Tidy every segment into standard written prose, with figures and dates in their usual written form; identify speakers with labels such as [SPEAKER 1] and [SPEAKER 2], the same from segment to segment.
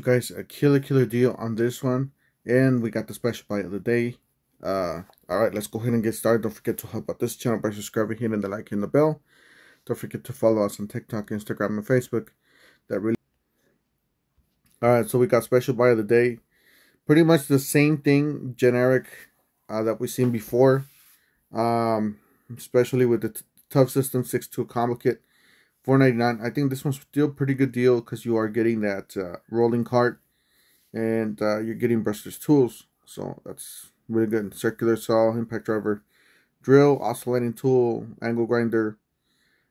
[SPEAKER 1] Guys, a killer deal on this one, and we got the special buy of the day. All right, let's go ahead and get started. Don't forget to help out this channel by subscribing, hitting the like and the bell. Don't forget to follow us on TikTok, Instagram, and Facebook. That really All right, so we got special buy of the day. Pretty much the same thing, generic, that we've seen before. Especially with the Tough System 6.2 combo kit, $4.99. I think this one's still a pretty good deal because you are getting that rolling cart, and you're getting brushless tools, so that's really good. Circular saw, impact driver, drill, oscillating tool, angle grinder,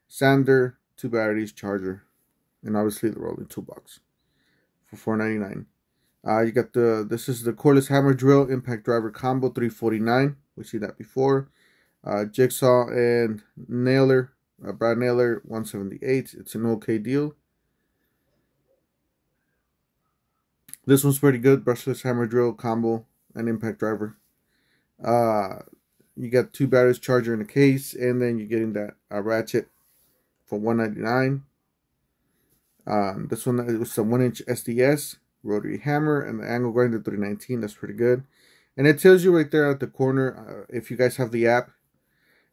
[SPEAKER 1] sander, 2 batteries, charger, and obviously the rolling toolbox for $4.99. You got this is the cordless hammer drill impact driver combo, $3.49. We see that before. Jigsaw and nailer, brad nailer, $178. It's an okay deal. This one's pretty good. Brushless hammer drill combo and impact driver. You got 2 batteries, charger in the case, and then you're getting that ratchet for $199. This one, it was a 1-inch SDS rotary hammer, and the angle grinder, $319. That's pretty good. And it tells you right there at the corner, if you guys have the app,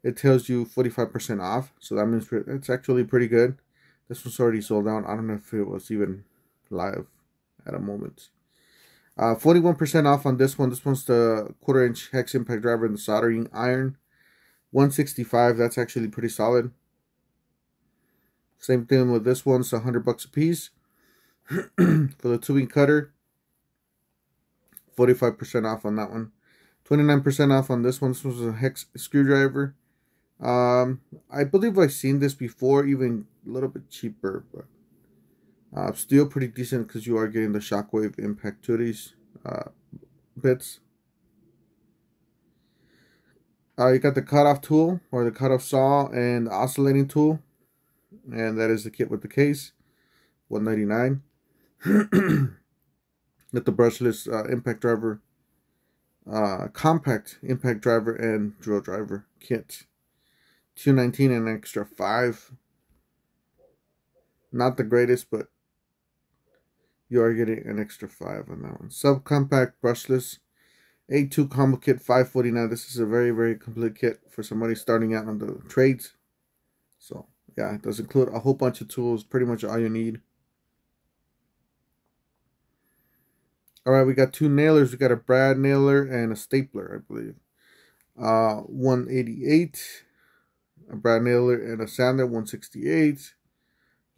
[SPEAKER 1] it tells you 45% off. So that means it's actually pretty good. This one's already sold out. I don't know if it was even live at a moment. 41% off on this one. This one's the 1/4-inch hex impact driver and the soldering iron, $165. That's actually pretty solid. Same thing with this one. It's $100 a piece. For the tubing cutter, 45% off on that one. 29% off on this one. This was a hex screwdriver. I believe I've seen this before, even a little bit cheaper, but still pretty decent because you are getting the shockwave impact to these bits. You got the cutoff tool, or the cutoff saw, and the oscillating tool, and that is the kit with the case, $199. Got the brushless impact driver, compact impact driver, and drill driver kit, $219 and an extra $5. Not the greatest, but you are getting an extra $5 on that one. Subcompact brushless A2 combo kit, $549. This is a very complete kit for somebody starting out on the trades. So yeah, it does include a whole bunch of tools, pretty much all you need. Alright, we got 2 nailers. We got a brad nailer and a stapler, I believe. $188. A brad nailer and a sander, $168.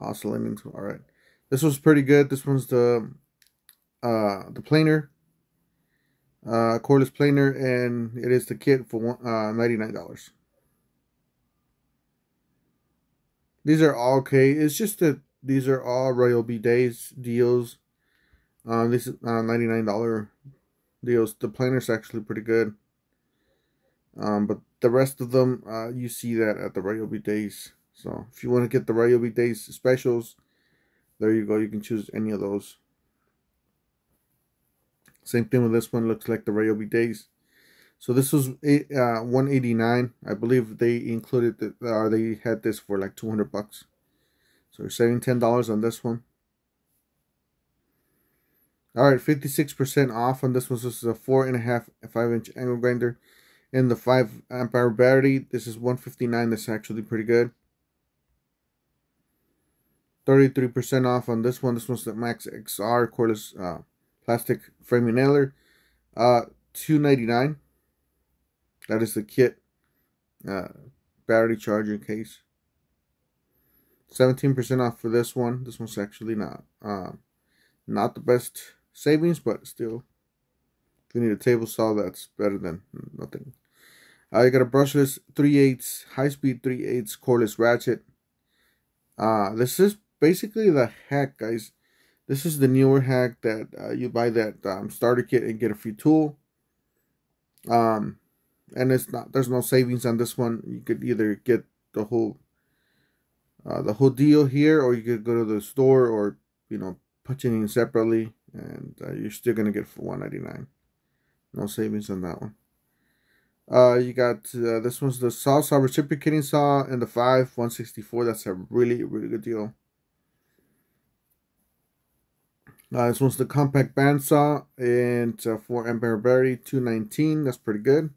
[SPEAKER 1] Oscillating tool. Alright. This was pretty good. This one's the planer. Cordless planer, and it is the kit for $99. These are all okay. It's just that these are all Royal B Days deals. This is $99 deals. The planer's actually pretty good. But the rest of them, you see that at the Royal B Days. So if you want to get the Royal B Days specials, there you go. You can choose any of those. Same thing with this one. Looks like the Royal B Days. So this was $189. I believe they included they had this for like $200. So you're saving $10 on this one. Alright, 56% off on this one. So this is a 4.5 5-inch angle grinder and the 5 amp hour battery. This is $159. That's actually pretty good. 33% off on this one. This one's the Max XR cordless plastic framing nailer. $299. That is the kit. Battery charger case. 17% off for this one. This one's actually not the best savings, but still, if you need a table saw, that's better than nothing. You got a brushless 3/8 high-speed 3/8 cordless ratchet. This is basically the hack, guys. This is the newer hack that you buy that starter kit and get a free tool. And there's no savings on this one. You could either get the whole deal here, or you could go to the store, or punch it in separately, and you're still gonna get it for $199. No savings on that one. You got this one's the saw reciprocating saw and the 5 $164. That's a really good deal. This one's the compact bandsaw, and 4 ampere battery, $219. That's pretty good.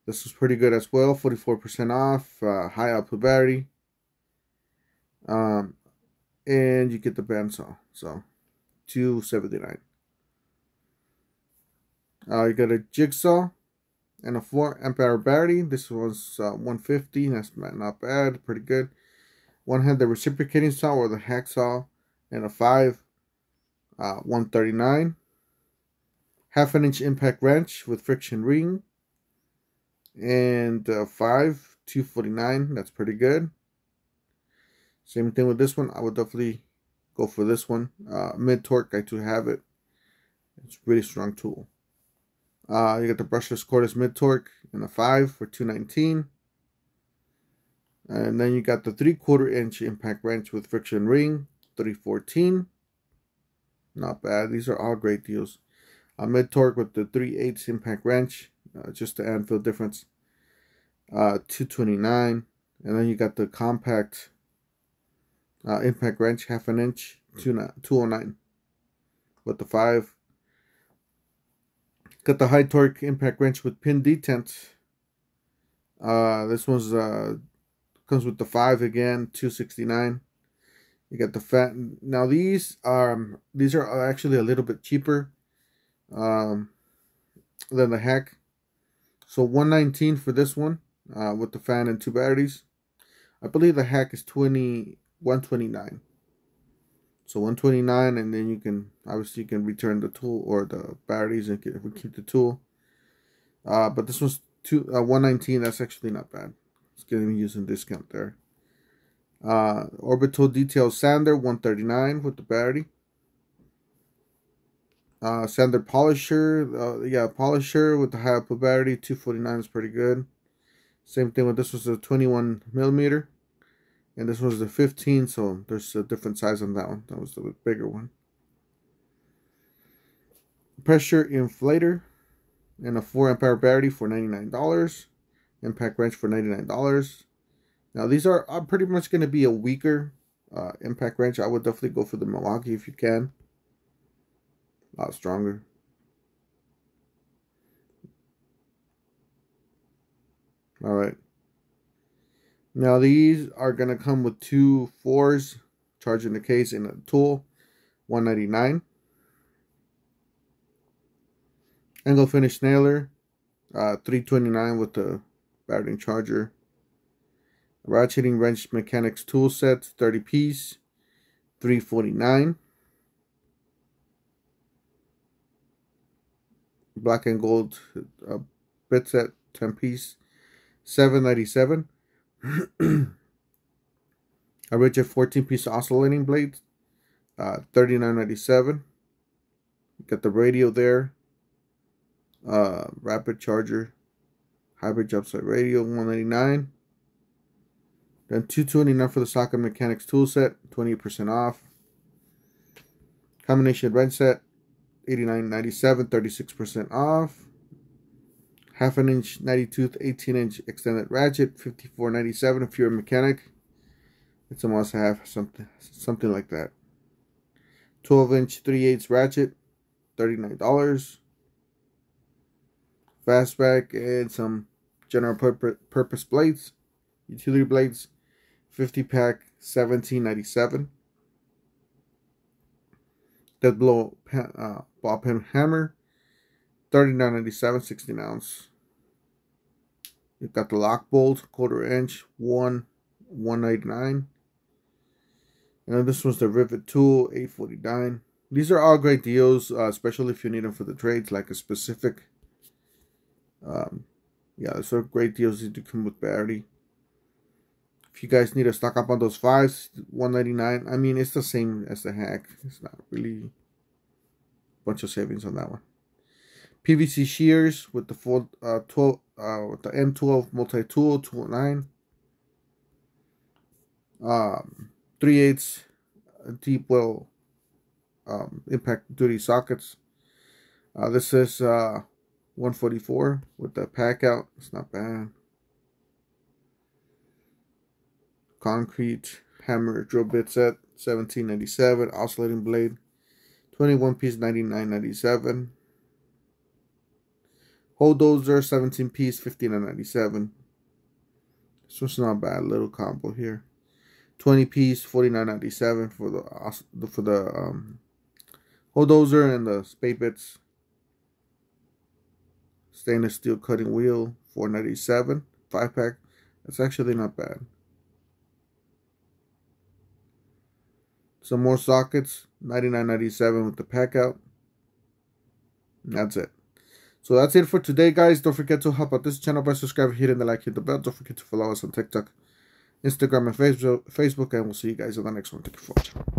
[SPEAKER 1] This was pretty good as well, 44% off, high output battery. And you get the bandsaw, so $279. You got a jigsaw and a 4 ampere battery. This was $150. That's not bad, pretty good. One had the reciprocating saw or the hacksaw, and a 5, $139. Half an inch impact wrench with friction ring, and 5, $249. That's pretty good. Same thing with this one. I would definitely go for this one. Mid torque, I do have it. It's a really strong tool. You got the brushless cordless mid torque and a 5 for $219. And then you got the 3/4 inch impact wrench with friction ring, $314. Not bad. These are all great deals. Mid torque with the 3/8 impact wrench, just the anvil difference, $229. And then you got the compact impact wrench, half an inch, $209 with the 5. Got the high torque impact wrench with pin detent. This one's comes with the 5 again, $269. You got the fat. Now these are actually a little bit cheaper than the hack. So $119 for this one with the fan and 2 batteries. I believe the hack is $129. So $129, and then you can obviously return the tool or the batteries and keep the tool. But this one's $119. That's actually not bad. It's getting using discount there. Orbital detail sander, $139 with the battery. Sander polisher, polisher with the high output battery, $249 is pretty good. Same thing with this was a 21 millimeter, and this was the 15, so there's a different size on that one. That was the bigger one. Pressure inflator and a 4 ampere battery for $99. Impact wrench for $99. Now these are pretty much going to be a weaker impact wrench. I would definitely go for the Milwaukee if you can. A lot stronger. All right. Now these are going to come with 2 4s, charging the case in a tool, $199. Angle finish nailer, $329 with the battery and charger. Ratcheting wrench mechanics tool set, 30 piece, $349. Black and gold bit set, 10 piece, $797. A rigid 14 piece oscillating blade, $39.97. Got the radio there. Rapid charger, hybrid jump set radio, $199. Then $229 for the socket mechanics tool set, 20% off. Combination wrench set, $89.97, 36% off. Half an inch 90-tooth 18-inch extended ratchet, $54.97. If you're a mechanic, it's a must-have, something like that. 12-inch 3/8 ratchet, $39. Fastback and some general purpose blades, utility blades, 50-pack, $17.97. Dead blow ball pen hammer, $39.97, 16 ounce. You've got the lock bolt, 1/4 inch, $199. And then this one's the rivet tool, $849. These are all great deals, especially if you need them for the trades, like a specific. Yeah, those are great deals that do come with battery. If you guys need to stock up on those 5s, $199. I mean, it's the same as the hack. It's not really a bunch of savings on that one. PVC shears with the full with the M12 multi-tool, $209. 3/8 deep well impact duty sockets. This is $144 with the pack out. It's not bad. Concrete hammer drill bit set, $17.97. Oscillating blade, 21 piece, $99.97. Hole dozer, 17 piece, $59.97. This one's not bad. Little combo here. 20 piece, $49.97 for the hole dozer and the spade bits. Stainless steel cutting wheel, $4.97. 5-pack. That's actually not bad. Some more sockets, $99.97 with the pack out. That's it. So that's it for today, guys. Don't forget to help out this channel by subscribing, hitting the like, hit the bell. Don't forget to follow us on TikTok, Instagram, and Facebook. And we'll see you guys in the next one. Thank you for watching.